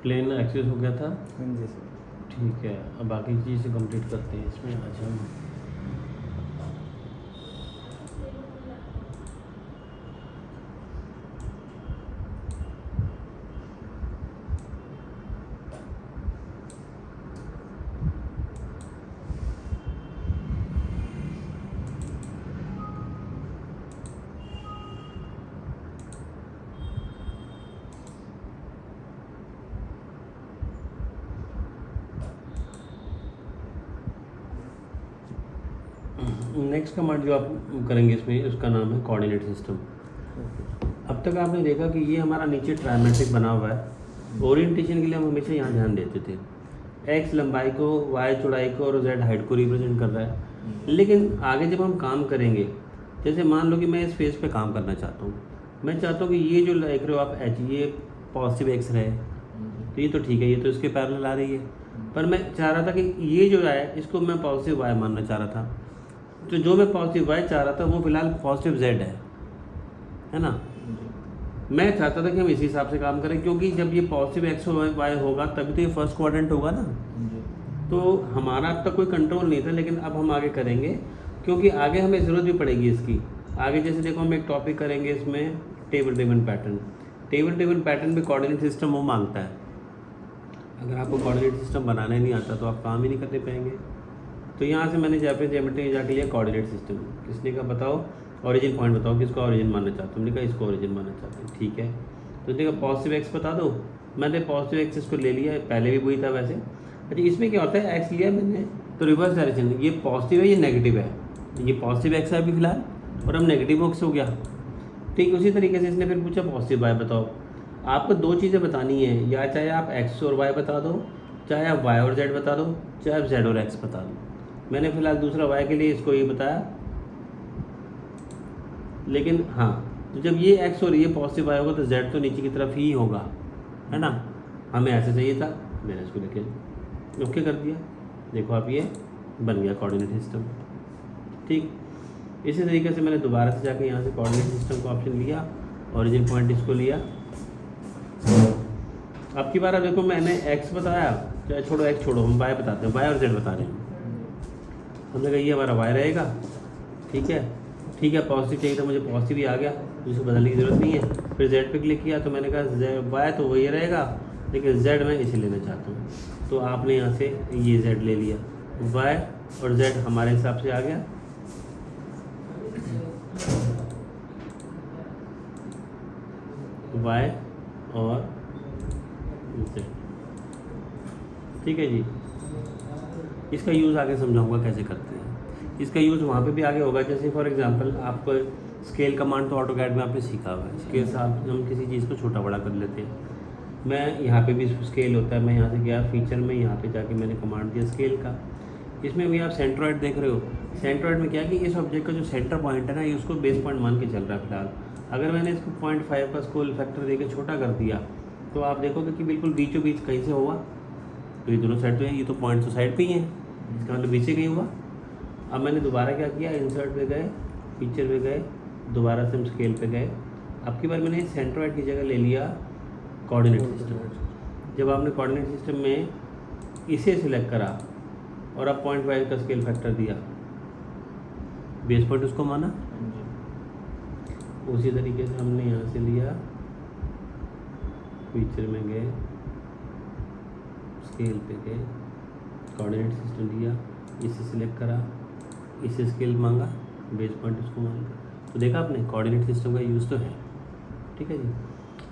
Plane access हो गया था। हाँ जी सर। ठीक है, अब बाकी चीज़ें कंप्लीट करते हैं इसमें आज हम। नेक्स्ट कमांड जो आप करेंगे इसमें, उसका नाम है कोऑर्डिनेट सिस्टम। अब तक आपने देखा कि ये हमारा नीचे ट्रायमेट्रिक बना हुआ है। ओरिएंटेशन के लिए हम हमेशा यहाँ ध्यान देते थे, एक्स लंबाई को, वाई चौड़ाई को और जेड हाइट को रिप्रेजेंट कर रहा है। लेकिन आगे जब हम काम करेंगे, जैसे मान लो कि मैं इस फेस पे काम करना चाहता हूँ, मैं चाहता हूँ कि ये जो देख रहे हो आप एच, ये पॉजिटिव एक्स रहे, तो ये तो ठीक है, ये तो इसके पैरेलल आ रही है। पर मैं चाह रहा था कि ये जो है इसको मैं पॉजिटिव वाई मानना चाह रहा था, तो जो मैं पॉजिटिव वाई चाह रहा था वो फिलहाल पॉजिटिव जेड है ना। मैं चाहता था कि हम इसी हिसाब से काम करें, क्योंकि जब ये पॉजिटिव एक्स वाई होगा तभी तो ये फर्स्ट क्वाड्रेंट होगा ना। तो हमारा अब तक कोई कंट्रोल नहीं था, लेकिन अब हम आगे करेंगे, क्योंकि आगे हमें ज़रूरत भी पड़ेगी इसकी। आगे जैसे देखो हम एक टॉपिक करेंगे इसमें, table table pattern. Table table pattern में कोऑर्डिनेट सिस्टम वो मांगता है। अगर आपको कोऑर्डिनेट सिस्टम बनाने नहीं आता तो आप काम ही नहीं करते पाएंगे। तो यहाँ से मैंने जाफे ज्योमेट्री में जाके लिया कोऑर्डिनेट सिस्टम। किसने कहा बताओ ओरिजिन पॉइंट बताओ, किसको ओरिजिन मानना चाहते हो। हमने कहा इसको ओरिजिन मानना चाहते हैं, ठीक है। तो देखा पॉजिटिव एक्स बता दो, मैंने पॉजिटिव एक्स इसको ले लिया, पहले भी वही था वैसे। अच्छा इसमें क्या होता है, एक्स लिया मैंने तो रिवर्स डायरेक्शन, ये पॉजिटिव है ये नेगेटिव है, ये पॉजिटिव एक्स है अभी फिलहाल और हम नेगेटिव एक्स हो गया। ठीक उसी तरीके से इसने फिर पूछा पॉजिटिव वाई बताओ। आपको दो चीज़ें बतानी है, या चाहे आप एक्स और वाई बता दो, चाहे आप वाई और जेड बता दो, चाहे आप जेड और एक्स बता दो। मैंने फिलहाल दूसरा वाई के लिए इसको ये बताया। लेकिन हाँ, तो जब ये एक्स और ये पॉजिटिव वाई होगा तो जेड तो नीचे की तरफ ही होगा, है ना। हमें ऐसे चाहिए था, मैंने इसको लेके ओके कर दिया। देखो आप ये बन गया कोऑर्डिनेट सिस्टम। ठीक इसी तरीके से मैंने दोबारा से जाकर यहाँ से कोऑर्डिनेट सिस्टम का ऑप्शन लिया, ओरिजिन पॉइंट इसको लिया। अब की बार अब देखो मैंने एक्स बताया, चाहे छोड़ो एक्स छोड़ो, हम वाई बताते हैं, वाई और जेड बता रहे हैं। हमने कहा ये हमारा वाई रहेगा, ठीक है। ठीक है पॉजिटिव चाहिए था मुझे, पॉजिटिव ही आ गया, तो इसे बदलने की ज़रूरत नहीं है। फिर जेड पे क्लिक किया तो मैंने कहा वाई तो वही रहेगा, लेकिन जेड मैं इसे लेना चाहता हूँ। तो आपने यहाँ से ये जेड ले लिया, वाई और जेड हमारे हिसाब से आ गया। वाई और जेड, ठीक है जी। इसका यूज़ आगे समझाऊंगा कैसे करते हैं। इसका यूज़ वहाँ पे भी आगे होगा, जैसे फॉर एग्जांपल आप स्केल कमांड तो ऑटोकैड में आपने सीखा हुआ है। स्केल से हम किसी चीज़ को छोटा बड़ा कर लेते हैं। मैं यहाँ पे भी स्केल होता है, मैं यहाँ से गया फीचर में, यहाँ पे जाके मैंने कमांड दिया स्केल का। इसमें भी आप सेंट्रोइड देख रहे हो। सेंट्रोइड में क्या है कि इस ऑब्जेक्ट का जो सेंटर पॉइंट है ना, ये उसको बेस पॉइंट मान के चल रहा है फिलहाल। अगर मैंने इसको 0.5 का स्केल फैक्टर दे के छोटा कर दिया तो आप देखोगे कि बिल्कुल बीचों बीच कहीं से होगा। तो ये दोनों साइड पे है, ये तो पॉइंट तो साइड पे ही है, इसका मतलब बीच से कहीं हुआ। अब मैंने दोबारा क्या किया, इंसर्ट पे गए, फीचर पे गए, दोबारा से हम स्केल पे गए। अब की बार मैंने सेंट्रोइड की जगह ले लिया कोऑर्डिनेट सिस्टम। जब आपने कोऑर्डिनेट सिस्टम में इसे सिलेक्ट करा और अब 0.5 का स्केल फैक्टर दिया, बेस पॉइंट उसको माना। उसी तरीके से हमने यहाँ से लिया, फीचर में गए, स्केल पे गए, कोऑर्डिनेट सिस्टम लिया, इसे सिलेक्ट करा, इसे स्केल मांगा, बेस पॉइंट उसको मांगा। तो देखा आपने कोऑर्डिनेट सिस्टम का यूज़ तो है, ठीक है जी,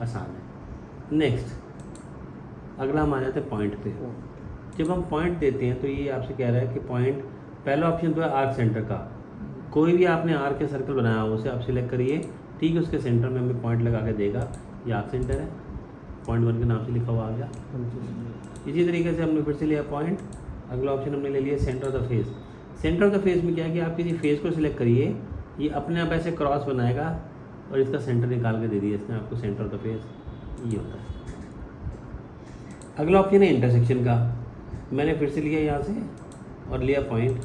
आसान है। नेक्स्ट अगला हम आ जाते हैं पॉइंट पे। जब हम पॉइंट देते हैं तो ये आपसे कह रहा है कि पॉइंट, पहला ऑप्शन तो है आर्क सेंटर का। कोई भी आपने आर्क के सर्कल बनाया हो उसे आप सिलेक्ट करिए, ठीक है। उसके सेंटर में हमें पॉइंट लगा के देगा, ये आर्क सेंटर है, 0.1 के नाम से लिखा हुआ आ गया। इसी तरीके से हमने फिर से लिया पॉइंट। अगला ऑप्शन हमने ले लिया centre of the face. Centre of the face में क्या है कि आप किसी फेस को सिलेक्ट करिए, ये अपने आप ऐसे क्रॉस बनाएगा और इसका सेंटर निकाल के दे दिया इसने आपको, सेंटर ऑफ द फेस ये होता है। अगला ऑप्शन है इंटरसेक्शन का। मैंने फिर से लिया यहाँ से और लिया पॉइंट।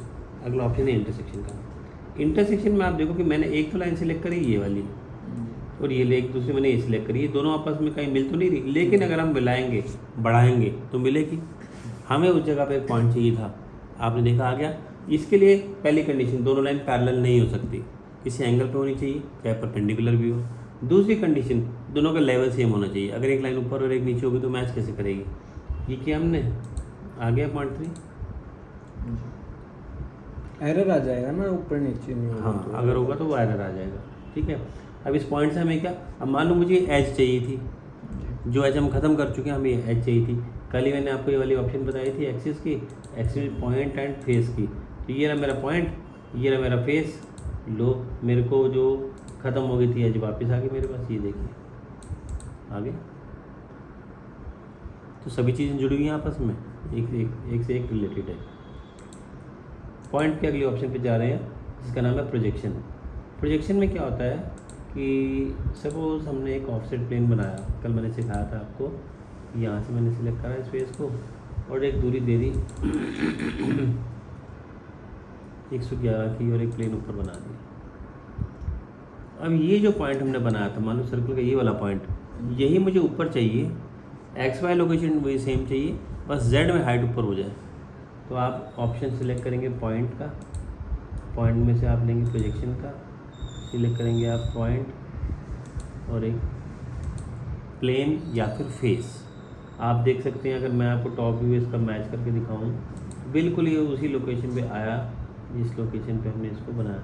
अगला ऑप्शन है इंटरसेक्शन का। इंटरसेक्शन में आप देखो कि मैंने एक तो लाइन सिलेक्ट करी ये वाली, और ये एक दूसरे मैंने ये सिलेक्ट करी, ये दोनों आपस में कहीं मिल तो नहीं रही, लेकिन अगर हम मिलाएंगे बढ़ाएंगे तो मिलेगी। हमें उस जगह पे एक पॉइंट चाहिए था, आपने देखा आ गया। इसके लिए पहली कंडीशन, दोनों लाइन पैरेलल नहीं हो सकती, किसी एंगल पे होनी चाहिए, चाहे परपेंडिकुलर भी हो। दूसरी कंडीशन, दोनों का लेवल सेम होना चाहिए। अगर एक लाइन ऊपर और एक नीचे होगी तो मैच कैसे करेगी? ये किया हमने, आ गया पॉइंट 3। एरर आ जाएगा ना ऊपर नीचे नहीं होगा हाँ, तो। अगर होगा तो वो एरर आ जाएगा। ठीक है, अब इस पॉइंट से हमें क्या, अब मान लो मुझे एज चाहिए थी, जो एज हम ख़त्म कर चुके हैं, हमें एज चाहिए थी। कल ही मैंने आपको ये वाली ऑप्शन बताई थी एक्सिस की, एक्सिस पॉइंट एंड फेस की। तो ये रहा मेरा पॉइंट, ये रहा मेरा फेस। लो मेरे को जो ख़त्म हो गई थी एज वापस आ गई मेरे पास, ये देखिए आगे। तो सभी चीज़ें जुड़ी हुई हैं आपस में, एक से एक रिलेटेड है। पॉइंट के अगले ऑप्शन पे जा रहे हैं, जिसका नाम है प्रोजेक्शन। प्रोजेक्शन में क्या होता है कि सपोज हमने एक ऑफसेट प्लेन बनाया, कल मैंने सिखाया था आपको। यहाँ से मैंने सिलेक्ट करा इस फेस को और एक दूरी दे दी 111 की और एक प्लेन ऊपर बना दिया। अब ये जो पॉइंट हमने बनाया था, मान लो सर्कल का ये वाला पॉइंट, यही मुझे ऊपर चाहिए, एक्स वाई लोकेशन वही सेम चाहिए, बस जेड में हाइट ऊपर हो जाए। तो आप ऑप्शन सिलेक्ट करेंगे पॉइंट का, पॉइंट में से आप लेंगे प्रोजेक्शन का, सिलेक्ट करेंगे आप पॉइंट और एक प्लेन या फिर फेस। आप देख सकते हैं, अगर मैं आपको टॉप व्यू इसका मैच करके दिखाऊं, बिल्कुल ये उसी लोकेशन पे आया जिस लोकेशन पे हमने इसको बनाया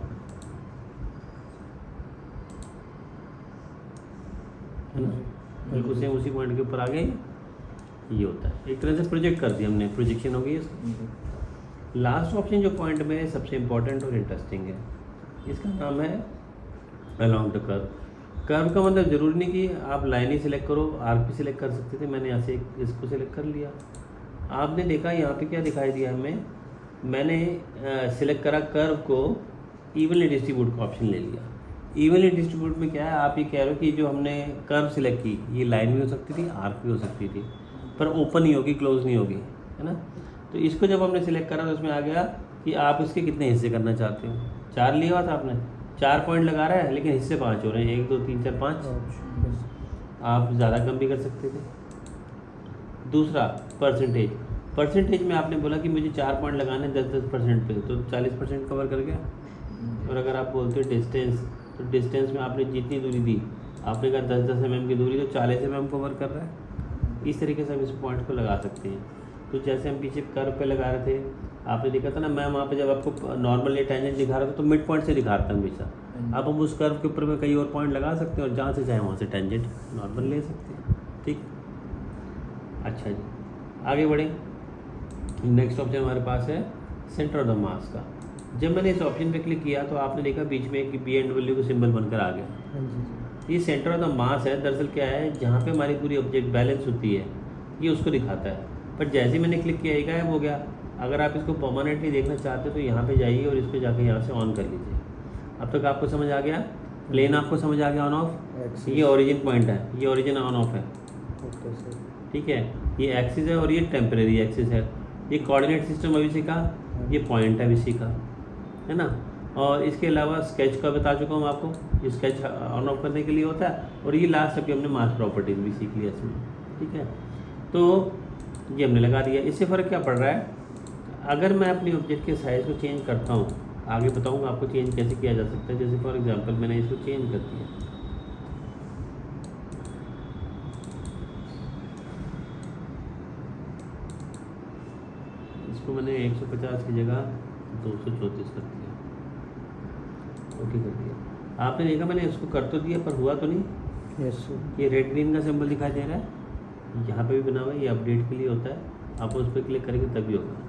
है ना, बिल्कुल सेम उसी पॉइंट के ऊपर आ गए। ये होता है, एक तरह से प्रोजेक्ट कर दिया हमने, प्रोजेक्शन हो गई इसको। लास्ट ऑप्शन जो पॉइंट में सबसे इम्पोर्टेंट और इंटरेस्टिंग है, इसका नाम है अलोंग द कर्व। कर्व का मतलब ज़रूरी नहीं कि आप लाइन ही सिलेक्ट करो, आर्क भी सिलेक्ट कर सकते थे। मैंने यहाँ से इसको सिलेक्ट कर लिया। आपने देखा यहाँ पे क्या दिखाई दिया हमें, मैंने सिलेक्ट करा कर्व को, इवनली डिस्ट्रीब्यूट का ऑप्शन ले लिया। इवनली डिस्ट्रीब्यूट में क्या है, आप ये कह रहे हो कि जो हमने कर्व सिलेक्ट की, ये लाइन भी हो सकती थी, आर्क भी हो सकती थी, पर ओपन नहीं होगी, क्लोज नहीं होगी, है ना। तो इसको जब हमने सिलेक्ट करा तो उसमें आ गया कि आप इसके कितने हिस्से करना चाहते हो। 4 लिया हुआ था आपने, 4 पॉइंट लगा रहा है, लेकिन हिस्से 5 हो रहे हैं, 1 2 3 4 5। आप ज़्यादा कम भी कर सकते थे। दूसरा परसेंटेज, परसेंटेज में आपने बोला कि मुझे 4 पॉइंट लगाने 10% पे, तो 40% कवर कर गया। और अगर आप बोलते हो डिस्टेंस, तो डिस्टेंस में आपने जितनी दूरी दी, आपने कहा 10-10 mm की दूरी, तो 40 mm कवर कर रहा है। इस तरीके से हम इस पॉइंट को लगा सकते हैं। तो जैसे हम पीछे कर्व पे लगा रहे थे, आपने देखा था ना, मैं वहाँ पे जब आपको नॉर्मल या टेंजेंट दिखा रहा था तो मिड पॉइंट से दिखा रहा था हमेशा। अब हम उस कर्व के ऊपर में कई और पॉइंट लगा सकते हैं और जहाँ से चाहे वहाँ से टेंजेंट नॉर्मल ले सकते हैं। ठीक, अच्छा जी, आगे बढ़ें। नेक्स्ट ऑप्शन हमारे पास है सेंटर ऑफ द मास का। जब मैंने इस ऑप्शन पे क्लिक किया तो आपने देखा बीच में एक B&W का सिंबल बनकर आ गया। ये सेंटर ऑफ द मास है। दरअसल क्या है, जहाँ पे हमारी पूरी ऑब्जेक्ट बैलेंस होती है, ये उसको दिखाता है। पर जैसे ही मैंने क्लिक किया, ये गायब हो गया। अगर आप इसको परमानेंटली देखना चाहते हो तो यहाँ पे जाइए और इसको जाके यहाँ से ऑन कर लीजिए। अब तक आपको समझ आ गया, प्लेन आपको समझ आ गया ऑन ऑफ, ये ओरिजिन पॉइंट है, ये ओरिजिन ऑन ऑफ है। ठीक है, ये एक्सिस है और ये टेम्परेरी एक्सिस है। ये कोऑर्डिनेट सिस्टम अभी सीखा, ये पॉइंट है अभी सीखा, है ना। और इसके अलावा स्केच का बता चुका हूँ आपको, ये स्केच ऑन ऑफ करने के लिए होता है। और ये लास्ट अभी हमने मास प्रॉपर्टीज भी सीख लिया इसमें। ठीक है, तो ये हमने लगा दिया। इससे फ़र्क क्या पड़ रहा है, अगर मैं अपनी ऑब्जेक्ट के साइज़ को चेंज करता हूँ, आगे बताऊँगा आपको चेंज कैसे किया जा सकता है। जैसे फॉर एग्जांपल मैंने इसको चेंज कर दिया, इसको मैंने 150 की जगह 234 कर दिया, ओके कर दिया। आपने देखा मैंने इसको कर तो दिया पर हुआ तो नहीं। यस, ये रेड ग्रीन का सिंबल दिखाई दे रहा है, यहाँ पे भी बना हुआ है, ये अपडेट के लिए होता है। आप उस पर क्लिक करेंगे तभी होगा।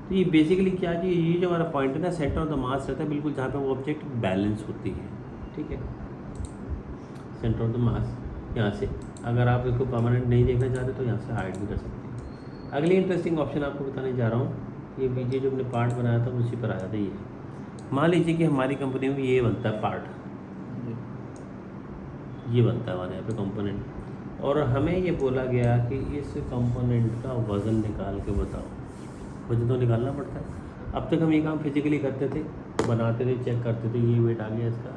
तो ये बेसिकली क्या है, ये जो हमारा पॉइंट है ना, सेंटर ऑफ द मास रहता है बिल्कुल जहाँ पे वो ऑब्जेक्ट बैलेंस होती है। ठीक है, सेंटर ऑफ द मास यहाँ से। अगर आप इसको परमानेंट नहीं देखना चाहते तो यहाँ से हाइड भी कर सकते हैं। अगली इंटरेस्टिंग ऑप्शन आपको बताने जा रहा हूँ, ये पीछे जो हमने पार्ट बनाया था उसी पर आया था। ये मान लीजिए कि हमारी कंपनी में ये बनता है पार्ट, ये बनता है हमारे यहाँ पे कंपोनेंट, और हमें ये बोला गया कि इस कंपोनेंट का वज़न निकाल के बताओ। वज़न तो निकालना पड़ता है। अब तक हम ये काम फिजिकली करते थे, बनाते थे, चेक करते थे, ये वेट आ गया इसका,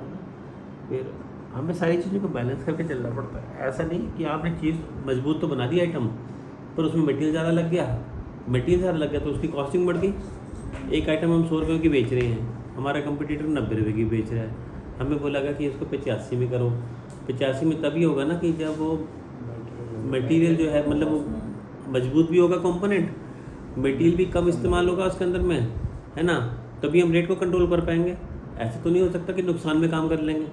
फिर हमें सारी चीज़ों को बैलेंस करके चलना पड़ता है। ऐसा नहीं कि आपने चीज़ मजबूत तो बना दी आइटम, पर उसमें मटेरियल ज़्यादा लग गया, तो उसकी कॉस्टिंग बढ़ गई। एक आइटम हम 100 रुपये की बेच रहे हैं, हमारा कंपटीटर 90 रुपये की बेच रहा है, हमें बोला गया कि इसको 85 में करो। 85 में तभी होगा ना कि जब वो मटेरियल जो है, मतलब वो मजबूत भी होगा कंपोनेंट, मटेरियल भी कम इस्तेमाल होगा उसके अंदर में, है ना, तभी हम रेट को कंट्रोल कर पाएंगे। ऐसे तो नहीं हो सकता कि नुकसान में काम कर लेंगे।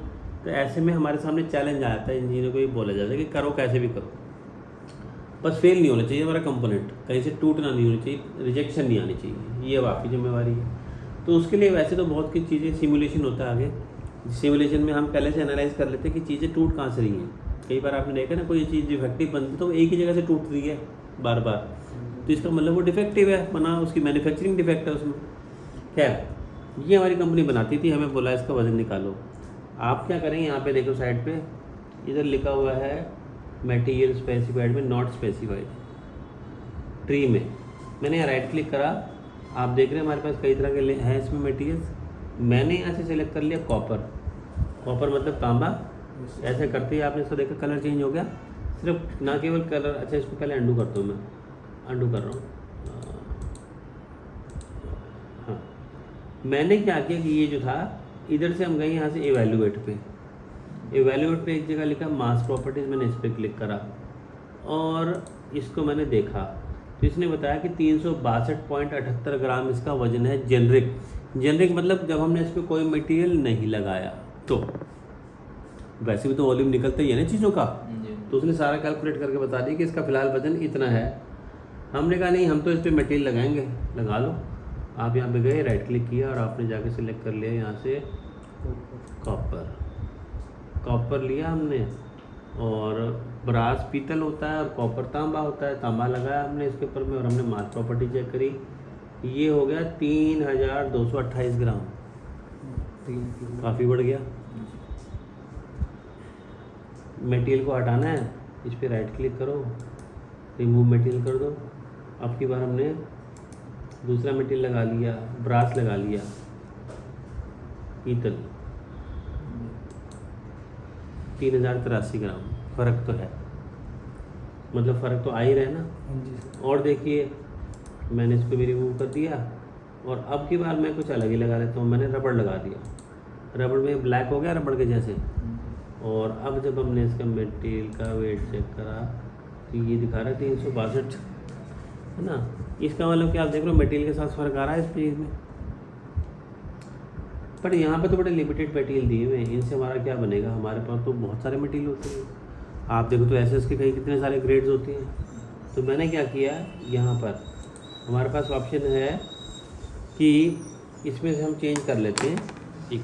तो ऐसे में हमारे सामने चैलेंज आता है, इंजीनियर को ये बोला जाता है कि करो कैसे भी करो, बस फेल नहीं होना चाहिए हमारा कंपोनेंट, कहीं से टूटना नहीं होनी चाहिए, रिजेक्शन नहीं आनी चाहिए, ये अब आपकी जिम्मेवारी है। तो उसके लिए वैसे तो बहुत सी चीज़ें सिमुलेशन होता है आगे, सिमुलेशन में हम पहले से एनालाइज कर लेते हैं कि चीज़ें टूट कहाँ से रही हैं। कई बार आपने देखा ना, कोई चीज़ डिफेक्टिव बनती तो एक ही जगह से टूट रही है बार बार, तो इसका मतलब वो डिफेक्टिव है, बना उसकी मैन्युफैक्चरिंग डिफेक्ट है उसमें। खैर, ये हमारी कंपनी बनाती थी, हमें बोला इसका वज़न निकालो। आप क्या करें, यहाँ पे देखो साइड पे इधर लिखा हुआ है मटेरियल स्पेसिफाइड में नॉट स्पेसिफाइड, ट्री में मैंने यहाँ राइट क्लिक करा। आप देख रहे हैं हमारे पास कई तरह के हैं इसमें मटेरियल्स। मैंने यहाँ से सेलेक्ट कर लिया कॉपर, कॉपर मतलब तांबा। ऐसे करते ही आपने इसको देखा कलर चेंज हो गया, सिर्फ ना केवल कलर। अच्छा, इसको पहले अंडू करता हूँ, मैं अंडू कर रहा हूँ। हाँ, मैंने क्या किया कि ये जो था, इधर से हम गए यहाँ से एवेल्यूएट पे एक जगह लिखा मास प्रॉपर्टीज़, मैंने इस पर क्लिक करा और इसको मैंने देखा तो इसने बताया कि 362.78 ग्राम इसका वजन है। जेनरिक मतलब जब हमने इस पर कोई मटेरियल नहीं लगाया, तो वैसे भी तो वॉल्यूम निकलता ही है ना चीज़ों का, तो उसने सारा कैलकुलेट करके बता दिया कि इसका फ़िलहाल वजन इतना है। हमने कहा नहीं, हम तो इस पर मटेरियल लगाएंगे, लगा लो। आप यहाँ पे गए, राइट क्लिक किया और आपने जाके सिलेक्ट कर लिया यहाँ से कॉपर लिया हमने, और ब्रास पीतल होता है और कॉपर तांबा होता है, तांबा लगाया हमने इसके ऊपर में और हमने मास प्रॉपर्टी चेक करी। ये हो गया 3228 ग्राम, काफ़ी बढ़ गया। मटेरियल को हटाना है, इस पर राइट क्लिक करो, रिमूव मटेरियल कर दो। अब की बार हमने दूसरा मटेरियल लगा लिया, ब्रास लगा लिया, पीतल, 3083 ग्राम। फ़र्क तो है, मतलब फ़र्क तो आ ही रहा है ना। और देखिए, मैंने इसको भी रिमूव कर दिया और अब की बार मैं कुछ अलग ही लगा लेता हूँ। मैंने रबड़ लगा दिया, रबड़ में ब्लैक हो गया रबड़ के जैसे। और अब जब हमने इसका मटेरियल का वेट चेक करा तो ये दिखा रहा है 362, है ना। इसका मतलब कि आप देख रहे हो मटेरियल के साथ फ़र्क आ रहा है इस चीज़ में। पर यहाँ पे तो बड़े लिमिटेड मटेरियल दिए हुए हैं, इनसे हमारा क्या बनेगा। हमारे पास तो बहुत सारे मटेरियल होते हैं, आप देखो तो एसएस के कई कितने सारे ग्रेड्स होते हैं। तो मैंने क्या किया, यहाँ पर हमारे पास ऑप्शन है कि इसमें से हम चेंज कर लेते हैं। एक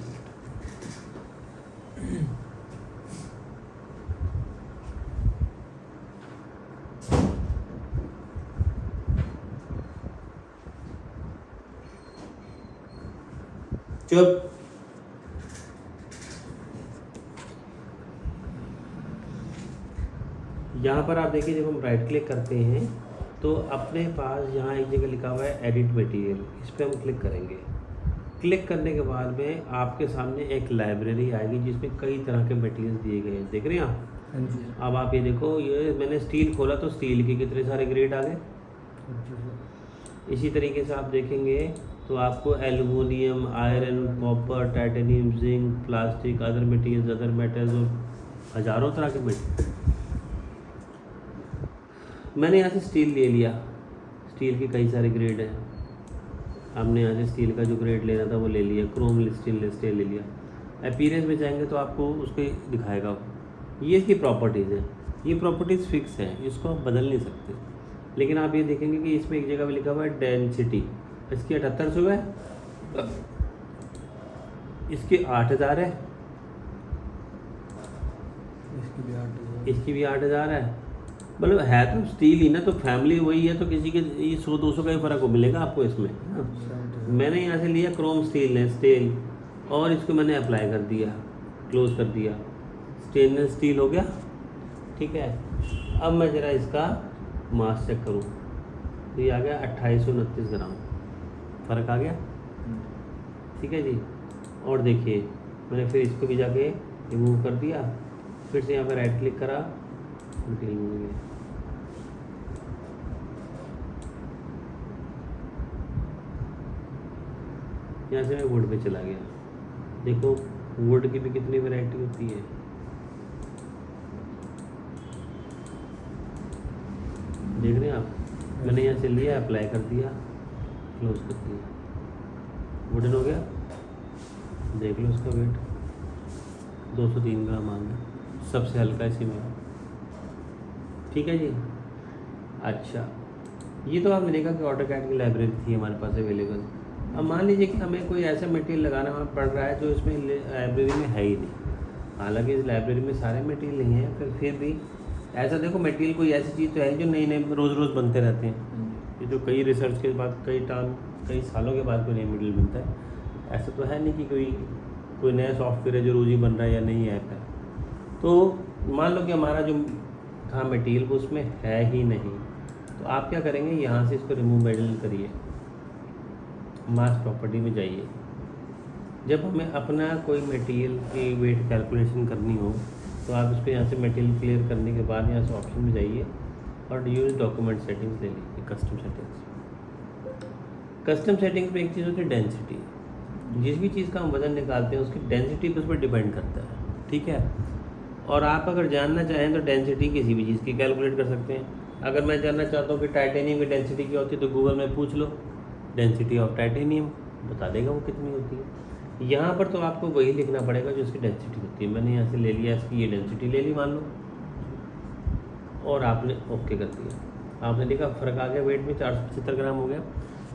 चुप, यहाँ पर आप देखिए, जब हम राइट क्लिक करते हैं तो अपने पास यहाँ एक जगह लिखा हुआ है एडिट मटेरियल, इस पर हम क्लिक करेंगे। क्लिक करने के बाद में आपके सामने एक लाइब्रेरी आएगी जिसमें कई तरह के मटेरियल्स दिए गए हैं, देख रहे हैं आप। अब आप ये देखो, ये मैंने स्टील खोला तो स्टील के कितने सारे ग्रेड आ गए। इसी तरीके से आप देखेंगे तो आपको aluminium, iron, copper, titanium, zinc, plastic, other materials, other metals और हज़ारों तरह के मटेरियल। मैंने यहाँ से स्टील ले लिया, स्टील के कई सारे ग्रेड हैं। हमने यहाँ से स्टील का जो ग्रेड लेना था वो ले लिया, क्रोम स्टेनलेस स्टील ले लिया। अपीयरेंस में जाएंगे तो आपको उसको दिखाएगा। ये इसकी प्रॉपर्टीज़ हैं, ये प्रॉपर्टीज़ फिक्स है, इसको आप बदल नहीं सकते। लेकिन आप ये देखेंगे कि इसमें एक जगह पे लिखा हुआ है डेंसिटी, इसकी 7800 है, इसकी 8000 है, इसकी भी 8000 है। मतलब है तो स्टील ही ना, तो फैमिली वही है, तो किसी के 100-200 का ही फ़र्क मिलेगा आपको इसमें। मैंने यहाँ से लिया क्रोम स्टील और इसको मैंने अप्लाई कर दिया, क्लोज कर दिया, स्टेनलेस स्टील हो गया। ठीक है, अब मैं ज़रा इसका मास चेक करूँ तो ये आ गया 2829 ग्राम, फ़र्क आ गया। ठीक है जी। और देखिए, मैंने फिर इसको भी जाके रिमूव कर दिया, फिर से यहाँ पे राइट क्लिक करा, मटेरियल मिल गया। यहाँ से मैं वुड पे चला गया। देखो वुड की भी कितनी वैरायटी होती है। देख रहे हैं आप, मैंने यहाँ से लिया, अप्लाई कर दिया, क्लोज कर दिया, वुडन हो गया। देख लो उसका वेट 203 ग्राम आ गया, सबसे हल्का इसी में। ठीक है जी। अच्छा, ये तो आपने देखा कि ऑटोकैड की लाइब्रेरी थी हमारे पास अवेलेबल। अब मान लीजिए कि हमें कोई ऐसा मटेरियल लगाना हमें पड़ रहा है जो इसमें लाइब्रेरी में है ही नहीं। हालांकि इस लाइब्रेरी में सारे मटेरियल नहीं हैं, फिर भी ऐसा देखो मटेरियल कोई ऐसी चीज़ तो है जो नए नए रोज़ रोज़ बनते रहते हैं। ये जो कई रिसर्च के बाद कई सालों के बाद कोई नया मटेरियल बनता है। ऐसा तो है नहीं कि कोई नया सॉफ्टवेयर है जो रोज़ ही बन रहा है या नई ऐप है। तो मान लो कि हमारा जो था मटेरियल वो उसमें है ही नहीं, तो आप क्या करेंगे, यहाँ से इसको रिमूव मटेरियल करिए, मास प्रॉपर्टी में जाइए। जब हमें अपना कोई मटेरियल की वेट कैलकुलेशन करनी हो तो आप इसको यहाँ से मटेरियल क्लियर करने के बाद यहाँ से ऑप्शन में जाइए और यूज डॉक्यूमेंट सेटिंग्स ले लीजिए, कस्टम सेटिंग्स। कस्टम सेटिंग्स में एक चीज़ होती है डेंसिटी। जिस भी चीज़ का हम वज़न निकालते हैं उसकी डेंसिटी पर उस पर डिपेंड करता है। ठीक है, और आप अगर जानना चाहें तो डेंसिटी किसी भी चीज़ की कैलकुलेट कर सकते हैं। अगर मैं जानना चाहता हूँ कि टाइटेनियम की डेंसिटी क्या होती है तो गूगल में पूछ लो, डेंसिटी ऑफ टाइटेनियम, बता देगा वो कितनी होती है। यहाँ पर तो आपको वही लिखना पड़ेगा जो इसकी डेंसिटी होती है। मैंने यहाँ से ले लिया, इसकी ये डेंसिटी ले ली मान लो, और आपने ओके कर दिया। आपने देखा फ़र्क आ गया, वेट में 475 ग्राम हो गया।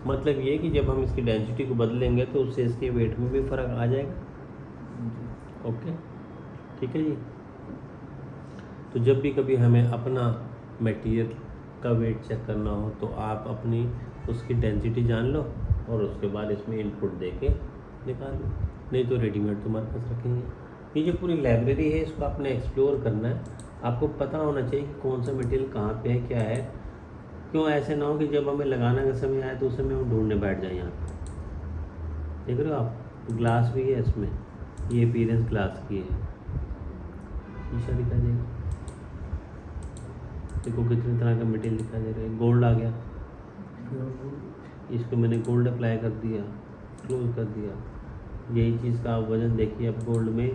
मतलब ये कि जब हम इसकी डेंसिटी को बदलेंगे तो उससे इसके वेट में भी फ़र्क आ जाएगा। ओके, ठीक है जी। तो जब भी कभी हमें अपना मटेरियल का वेट चेक करना हो तो आप अपनी उसकी डेंसिटी जान लो और उसके बाद इसमें इनपुट दे के निकाल लो, नहीं तो रेडीमेड तुम्हारे पास रखेंगे। ये जो पूरी लाइब्रेरी है इसको आपने एक्सप्लोर करना है। आपको पता होना चाहिए कि कौन सा मटेरियल कहाँ पे है, क्या है। क्यों ऐसे ना हो कि जब हमें लगाना का समय आए तो उस समय हम ढूंढने बैठ जाए। यहाँ पे देख रहे हो आप, ग्लास भी है इसमें, ये अपीयरेंस ग्लास की है, शीशा दिखा देगा। देखो कितने तरह का मटेरियल दिखाई दे रहा है। गोल्ड आ गया, इसको मैंने गोल्ड अप्लाई कर दिया, क्लोज कर दिया। यही चीज़ का आप वज़न देखिए, अब गोल्ड में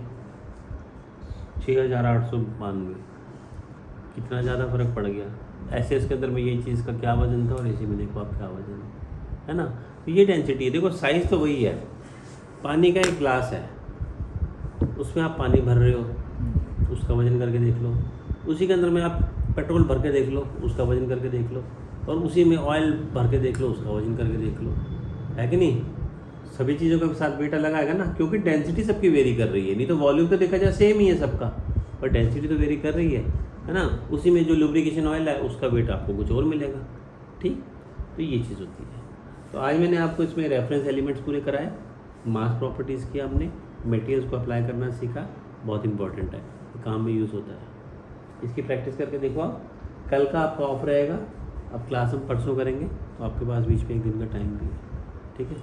6892, कितना ज़्यादा फ़र्क पड़ गया। ऐसे इसके अंदर में यही चीज़ का क्या वज़न था और इसी में देखो आप क्या वज़न है ना। तो ये डेंसिटी है। देखो साइज़ तो वही है, पानी का एक ग्लास है, उसमें आप पानी भर रहे हो, उसका वज़न करके देख लो। उसी के अंदर में आप पेट्रोल भर के देख लो, उसका वज़न करके देख लो, और उसी में ऑयल भर के देख लो, उसका वज़न करके देख लो, है कि नहीं। सभी चीज़ों के साथ वेट अलग आएगा ना, क्योंकि डेंसिटी सबकी वेरी कर रही है। नहीं तो वॉल्यूम तो देखा जाए सेम ही है सबका, पर डेंसिटी तो वेरी कर रही है ना। उसी में जो लुब्रिकेशन ऑयल है उसका वेट आपको कुछ और मिलेगा। ठीक, तो ये चीज़ होती है। तो आज मैंने आपको इसमें रेफरेंस एलिमेंट्स पूरे कराए, मास प्रॉपर्टीज़ की, हमने मटेरियल्स को अप्लाई करना सीखा, बहुत इंपॉर्टेंट है, काम में यूज़ होता है। इसकी प्रैक्टिस करके देखो आप। कल का आपका ऑफ रहेगा, अब क्लास हम परसों करेंगे, तो आपके पास बीच में एक दिन का टाइम भी है। ठीक है।